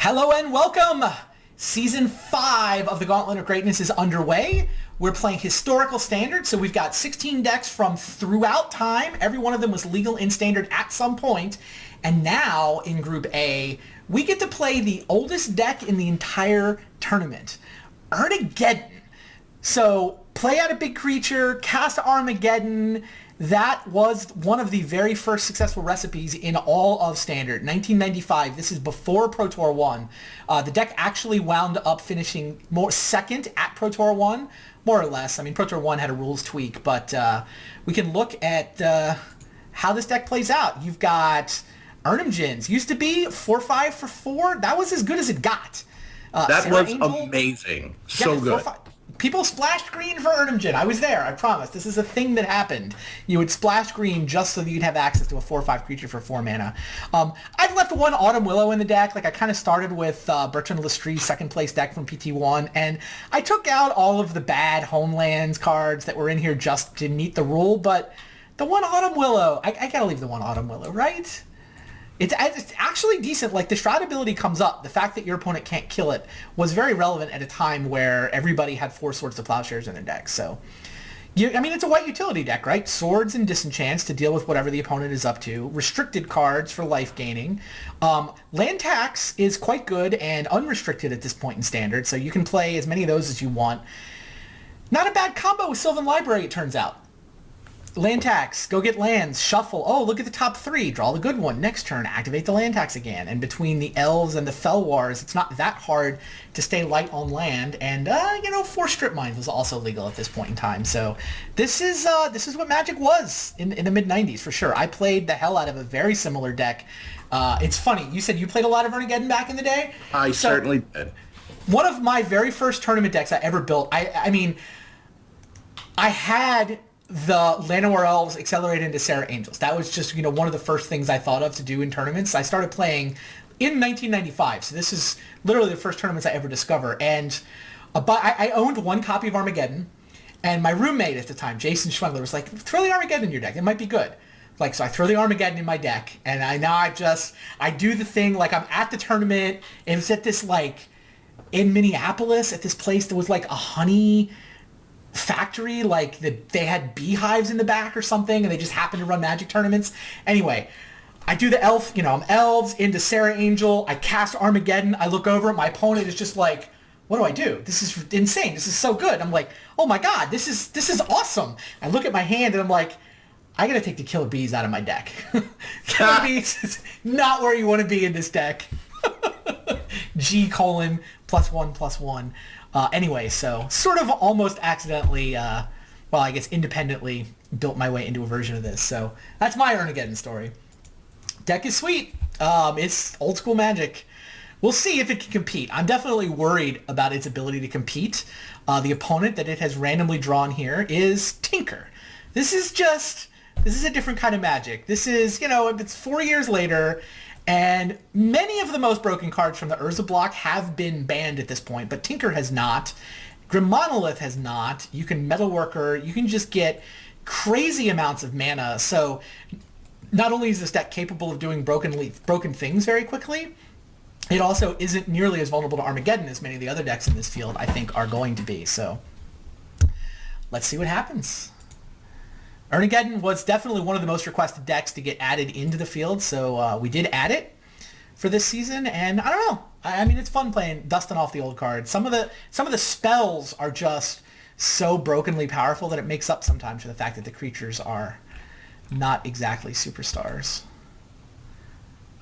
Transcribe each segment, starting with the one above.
Hello and welcome! Season 5 of the Gauntlet of Greatness is underway. We're playing historical standard, so we've got 16 decks from throughout time. Every one of them was legal in standard at some point. And now, in Group A, we get to play the oldest deck in the entire tournament, ErhnaGeddon. So, play out a big creature, cast Armageddon. That was one of the very first successful recipes in all of Standard. 1995, this is before Pro Tour 1. The deck actually wound up finishing second at Pro Tour 1, more or less. I mean, Pro Tour 1 had a rules tweak, but we can look at how this deck plays out. You've got ErhnaGeddon. Used to be 4-5 for 4. That was as good as it got. That Sarah was Angel, amazing. So good. 4-5. People splashed green for ErhnaGeddon. I was there, I promise. This is a thing that happened. You would splash green just so that you'd have access to a 4-5 creature for 4 mana. I've left one Autumn Willow in the deck. Like, I kind of started with Bertrand Lestree's second place deck from PT1, and I took out all of the bad Homelands cards that were in here just to meet the rule, but the one Autumn Willow, I gotta leave the one Autumn Willow, right? It's actually decent. Like, the Shroud ability comes up. The fact that your opponent can't kill it was very relevant at a time where everybody had 4 Swords to Plowshares in their deck. So, I mean, it's a white utility deck, right? Swords and Disenchants to deal with whatever the opponent is up to. Restricted cards for life gaining. Land tax is quite good and unrestricted at this point in Standard, so you can play as many of those as you want. Not a bad combo with Sylvan Library, it turns out. Land tax, go get lands, shuffle. Oh, look at the top 3. Draw the good one. Next turn, activate the land tax again. And between the Elves and the Felwars, it's not that hard to stay light on land. And, 4 Strip Mines was also legal at this point in time. So this is what Magic was in the mid-90s, for sure. I played the hell out of a very similar deck. It's funny. You said you played a lot of ErhnaGeddon back in the day? I certainly did. One of my very first tournament decks I ever built, I had the Llanowar Elves accelerated into Sarah Angels. That was just, one of the first things I thought of to do in tournaments. I started playing in 1995, so this is literally the first tournaments I ever discover. And I owned one copy of Armageddon, and my roommate at the time, Jason Schwengler, was like, throw the Armageddon in your deck. It might be good. So I throw the Armageddon in my deck, and I do the thing, like, I'm at the tournament, and it's at this, in Minneapolis, at this place that was like a honey factory, they had beehives in the back or something, and they just happened to run Magic tournaments. Anyway, I do the elf, I'm Elves into Sarah Angel, I cast Armageddon, I look over, my opponent is just like, what do I do? This is insane, this is so good. I'm like, oh my god, this is awesome. I look at my hand and I'm like, I gotta take the Killer Bees out of my deck. Killer Bees is not where you want to be in this deck. G : +1/+1. Anyway, so sort of almost accidentally, I guess independently built my way into a version of this. So that's my ErhnaGeddon story. Deck is sweet. It's old school Magic. We'll see if it can compete. I'm definitely worried about its ability to compete. The opponent that it has randomly drawn here is Tinker. This is a different kind of Magic. This is, it's 4 years later, and many of the most broken cards from the Urza block have been banned at this point, but Tinker has not. Grim Monolith has not. You can Metalworker. You can just get crazy amounts of mana. So not only is this deck capable of doing broken things very quickly, it also isn't nearly as vulnerable to Armageddon as many of the other decks in this field, I think, are going to be. So let's see what happens. ErhnaGeddon was definitely one of the most requested decks to get added into the field, so we did add it for this season, and I don't know. I mean, it's fun dusting off the old cards. Some of the spells are just so brokenly powerful that it makes up sometimes for the fact that the creatures are not exactly superstars.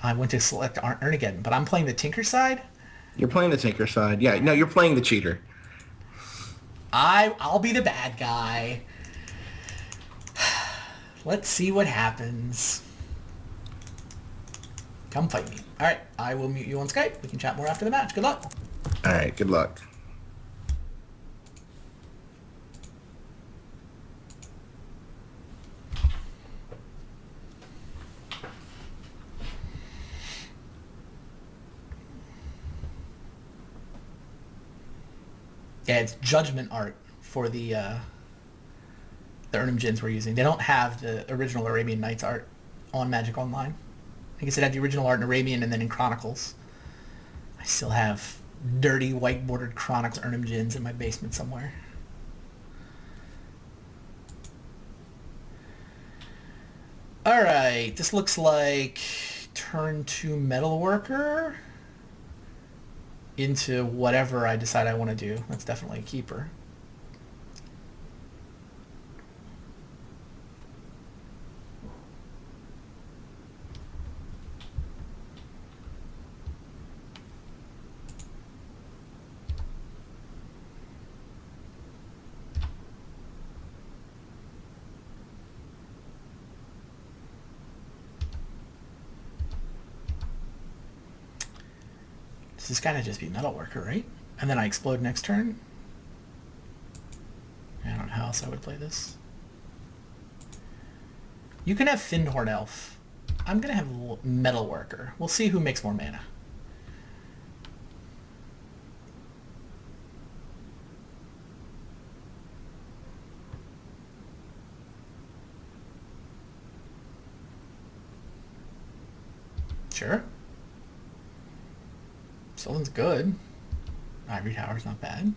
I went to select ErhnaGeddon, but I'm playing the Tinker side. You're playing the Tinker side. Yeah, no, you're playing the cheater. I'll be the bad guy. Let's see what happens. Come fight me. All right, I will mute you on Skype. We can chat more after the match. Good luck. All right, good luck. Yeah, it's Judgment art for the ErhnaGeddons we're using. They don't have the original Arabian Nights art on Magic Online. I guess it had the original art in Arabian and then in Chronicles. I still have dirty white-bordered Chronix ErhnaGeddons in my basement somewhere. Alright, this looks like turn 2 Metalworker into whatever I decide I want to do. That's definitely a keeper. This is kind of just be Metalworker, right? And then I explode next turn. I don't know how else I would play this. You can have Fyndhorn Elf. I'm going to have Metalworker. We'll see who makes more mana. Sure. Sylvan's good. Ivory Tower's not bad.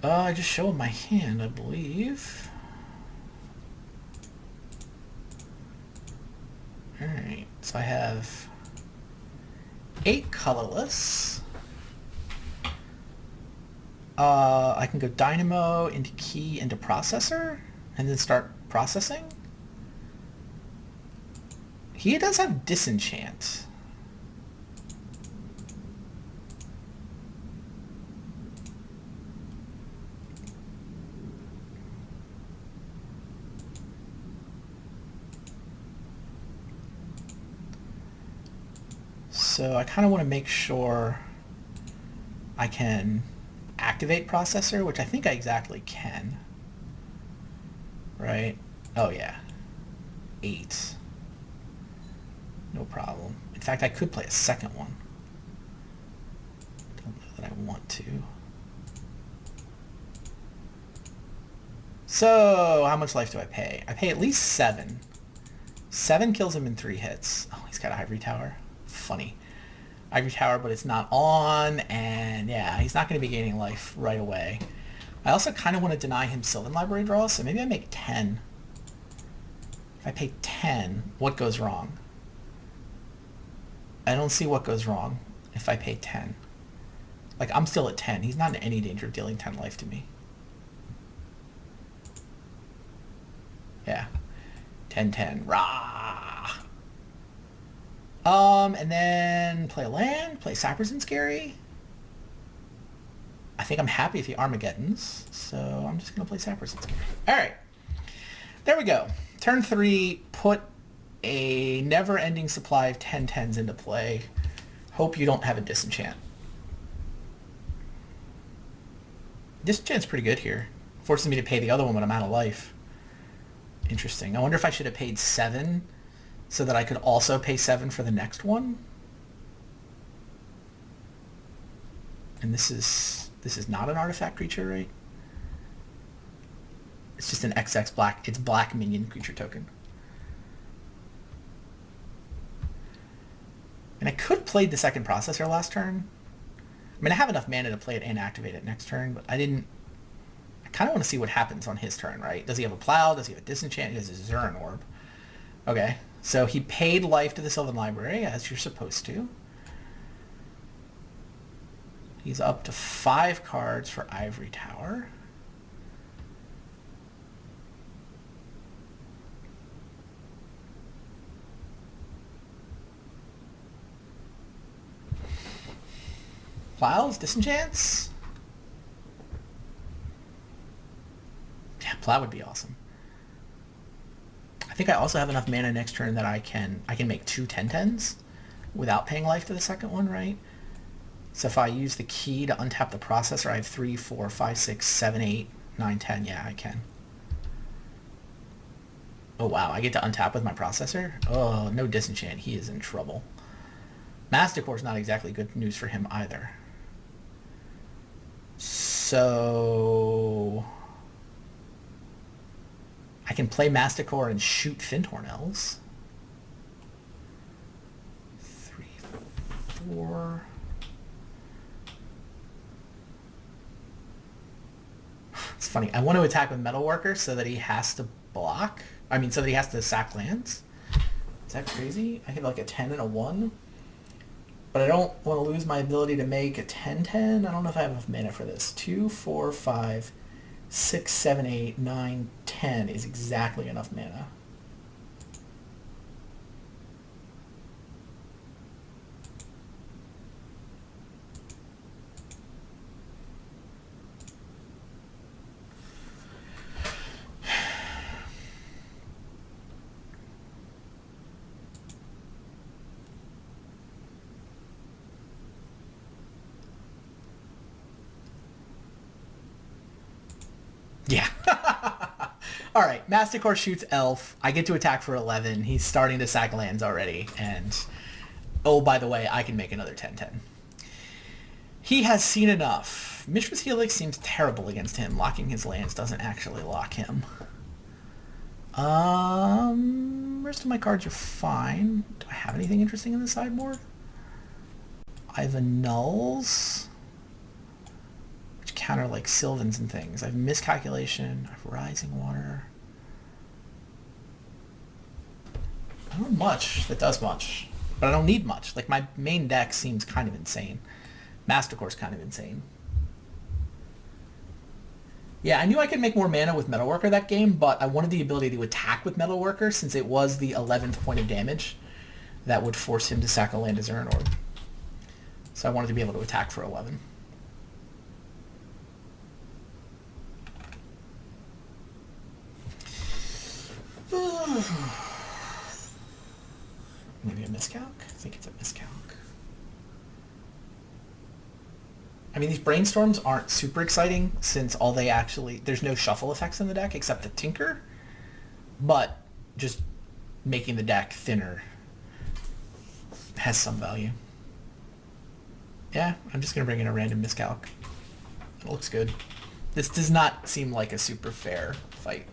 I just showed my hand, I believe. Alright, so I have 8 colorless. I can go Dynamo into Key into Processor and then start processing. He does have Disenchant. So I kind of want to make sure I can activate Processor, which I think I exactly can. Right? Oh yeah. 8. No problem. In fact, I could play a second one. Don't know that I want to. So, how much life do I pay? I pay at least 7. 7 kills him in 3 hits. Oh, he's got an Ivory Tower. Funny. Ivory Tower, but it's not on, and yeah, he's not going to be gaining life right away. I also kind of want to deny him Sylvan Library draws, so maybe I make 10. If I pay 10, what goes wrong? I don't see what goes wrong if I pay 10. Like, I'm still at 10. He's not in any danger of dealing 10 life to me. Yeah. 10-10. Rah! And then play a land, play Cypress and Scary. I think I'm happy with the ErhnaGeddons, so I'm just going to play Cypress and Scary. Alright. There we go. Turn 3, put a never-ending supply of 10-10s into play. Hope you don't have a Disenchant. Disenchant's pretty good here. Forces me to pay the other one when I'm out of life. Interesting. I wonder if I should have paid 7 so that I could also pay 7 for the next one. And this is not an artifact creature, right? It's just an XX black. It's black minion creature token. And I could play the second processor last turn. I mean, I have enough mana to play it and activate it next turn, but I didn't... I kind of want to see what happens on his turn, right? Does he have a Plow? Does he have a Disenchant? He has a Zurin Orb. Okay, so he paid life to the Sylvan Library, as you're supposed to. He's up to 5 cards for Ivory Tower. Plows, Disenchants? Yeah, Plow would be awesome. I think I also have enough mana next turn that I can make 2 10-10s without paying life to the second one, right? So if I use the key to untap the processor, I have 3, 4, 5, 6, 7, 8, 9, 10. Yeah, I can. Oh wow, I get to untap with my processor? Oh, no Disenchant. He is in trouble. Masticore's not exactly good news for him either. So I can play Masticore and shoot Fyndhorn Elves. War. It's funny. I want to attack with Metalworker so that he has to block. I mean, so that he has to sack lands. Is that crazy? I hit like a 10 and a 1. But I don't want to lose my ability to make a 10-10. I don't know if I have enough mana for this. 2, 4, 5, 6, 7, 8, 9, 10 is exactly enough mana. Yeah. All right. Masticore shoots Elf. I get to attack for 11. He's starting to sack lands already. And, oh, by the way, I can make another 10-10. He has seen enough. Mishra's Helix seems terrible against him. Locking his lands doesn't actually lock him. Rest of my cards are fine. Do I have anything interesting in the sideboard? I have Nulls, which counter like Sylvans and things. I have Miscalculation. I have Rising Water. I don't have much that does much, but I don't need much. Like, my main deck seems kind of insane. Mastercore's kind of insane. Yeah, I knew I could make more mana with Metalworker that game, but I wanted the ability to attack with Metalworker since it was the 11th point of damage that would force him to sack a land as Erhnaord. So I wanted to be able to attack for 11. Maybe a miscalc? I think it's a miscalc. I mean, these brainstorms aren't super exciting since all they actually... There's no shuffle effects in the deck except the Tinker, but just making the deck thinner has some value. Yeah, I'm just going to bring in a random miscalc. It looks good. This does not seem like a super fair fight.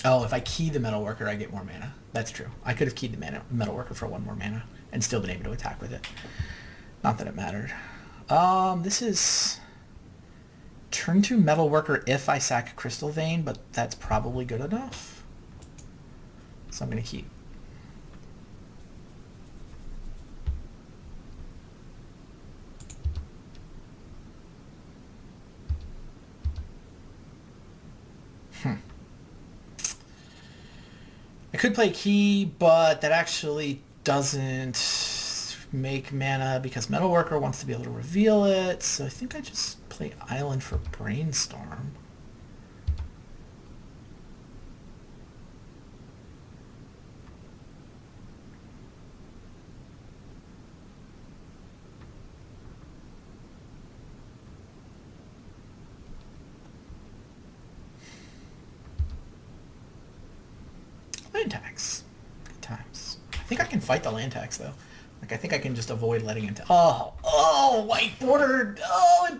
Oh, if I key the Metalworker, I get more mana. That's true. I could have keyed the Metalworker for 1 more mana and still been able to attack with it. Not that it mattered. This is turn 2 Metalworker if I sack Crystal Vein, but that's probably good enough. So I'm going to keep. I could play Key, but that actually doesn't make mana because Metalworker wants to be able to reveal it, so I think I just play Island for Brainstorm. Land tax. Good times. I think I can fight the land tax, though. Like, I think I can just avoid letting it... Oh, white bordered. Oh, it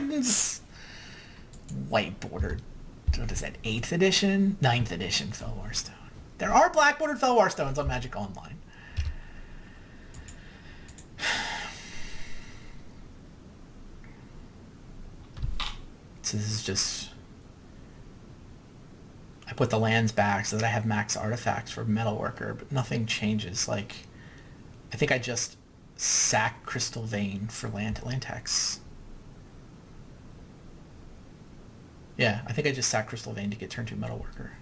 burns. White bordered. What is that, 8th edition? 9th edition Felwar Stone. There are black bordered Felwar Stones on Magic Online. So this is just... I put the lands back so that I have max artifacts for Metalworker, but nothing changes. Like, I think I just sack Crystal Vein for land tax. Yeah, I think I just sack Crystal Vein to get turn 2 Metalworker.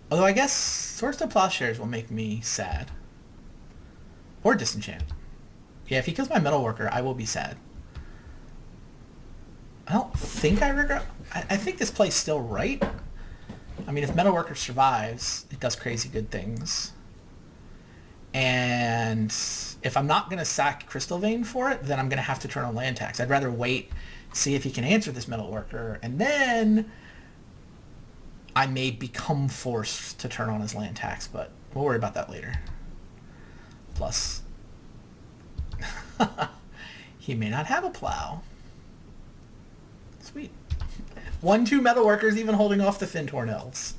Although I guess Swords to Plowshares will make me sad. Or disenchant. Yeah, if he kills my Metalworker, I will be sad. I don't think I regret... I think this play's still right. I mean, if Metalworker survives, it does crazy good things. And if I'm not going to sack Crystal Vein for it, then I'm going to have to turn on land tax. I'd rather wait see if he can answer this Metalworker, and then I may become forced to turn on his land tax, but we'll worry about that later. Plus, he may not have a plow. Sweet. 1/2 Metalworkers even holding off the Fintorn Elves.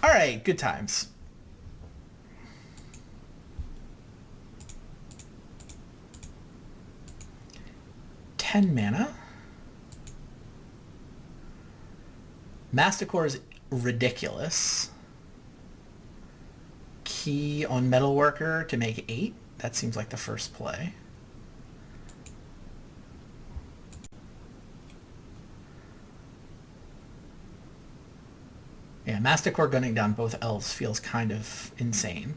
Alright, good times. Ten mana. Masticore is ridiculous. Key on Metalworker to make 8. That seems like the first play. Yeah, Masticore gunning down both elves feels kind of insane.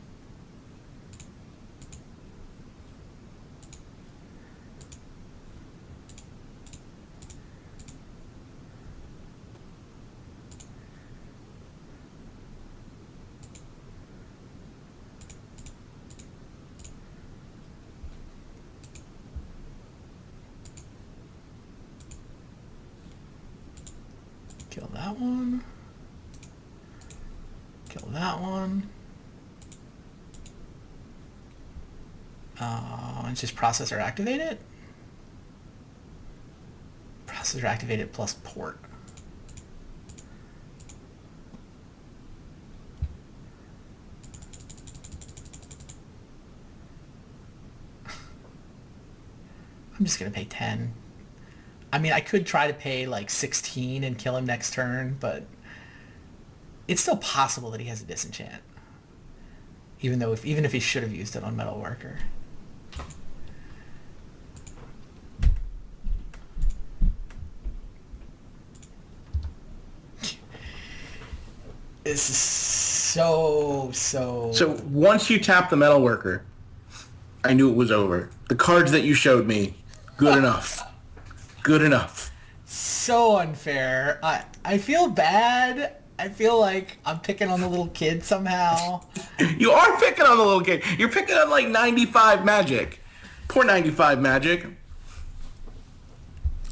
Kill that one. Kill that one. It's just processor activated. Processor activated plus port. I'm just gonna pay 10. I mean, I could try to pay like 16 and kill him next turn, but it's still possible that he has a disenchant. Even if he should have used it on Metalworker. This is so... So once you tap the Metalworker, I knew it was over. The cards that you showed me, good enough. Good enough. So unfair. I feel bad. I feel like I'm picking on the little kid somehow. You are picking on the little kid. You're picking on like 95 Magic. Poor 95 Magic.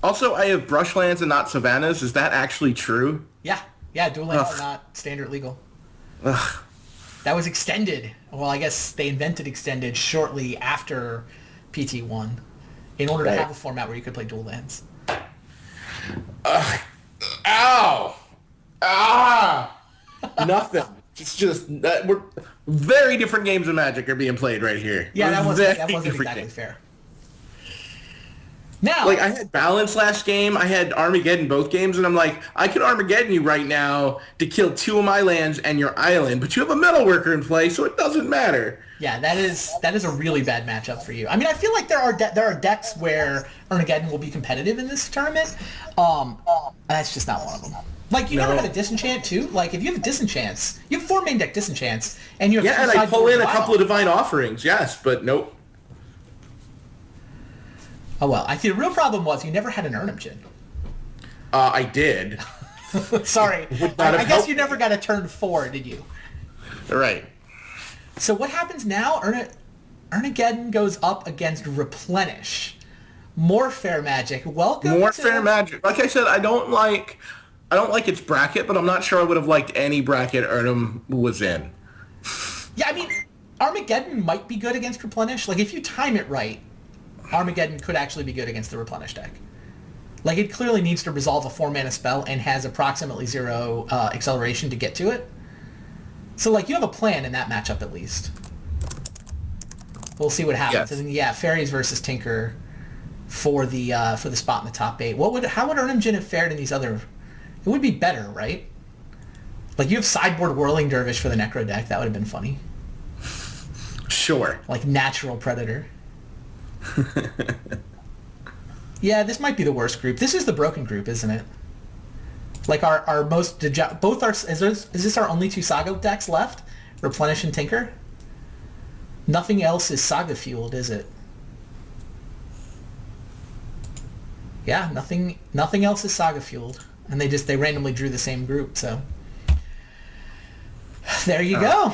Also, I have brushlands and not savannas. Is that actually true? Yeah, dual lands are not standard legal. Ugh. That was extended. Well, I guess they invented extended shortly after PT1 in order to have a format where you could play dual lands. Ow! Ah! Nothing. It's just we're very different games of Magic are being played right here. Yeah, that wasn't exactly fair. Now, like, I had balance last game, I had Armageddon both games, and I'm like, I could Armageddon you right now to kill 2 of my lands and your island, but you have a Metalworker in play, so it doesn't matter. Yeah, that is a really bad matchup for you. I mean, I feel like there are decks where ErhnaGeddon will be competitive in this tournament. That's just not one of them. Like, you never had a disenchant too. Like, if you have disenchants, you have 4 main deck disenchants, and you have and I pull in a couple of divine offerings, yes, but nope. Oh well, I think the real problem was you never had an ErhnaGeddon. I did. Sorry, I guess you never got a turn 4, did you? Right. So what happens now? ErhnaGeddon goes up against Replenish. More fair Magic. Welcome. More fair Magic. Like I said, I don't like its bracket, but I'm not sure I would have liked any bracket Erhnam was in. Yeah, I mean, Armageddon might be good against Replenish. Like, if you time it right, Armageddon could actually be good against the Replenish deck. Like, it clearly needs to resolve a 4-mana spell and has approximately 0 acceleration to get to it. So, like, you have a plan in that matchup at least. We'll see what happens. Yes. And yeah, Faeries versus Tinker for the spot in the top 8. How would ErhnaGeddon have fared in these other? It would be better, right? Like, you have sideboard Whirling Dervish for the Necro deck. That would have been funny. Sure. Like Natural Predator. Yeah, this might be the worst group. This is the broken group, isn't it? Like, our most both are is this our only 2 Saga decks left? Replenish and Tinker? Nothing else is Saga fueled, is it? Yeah, nothing else is Saga fueled. And they randomly drew the same group, so there you go.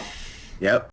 Yep.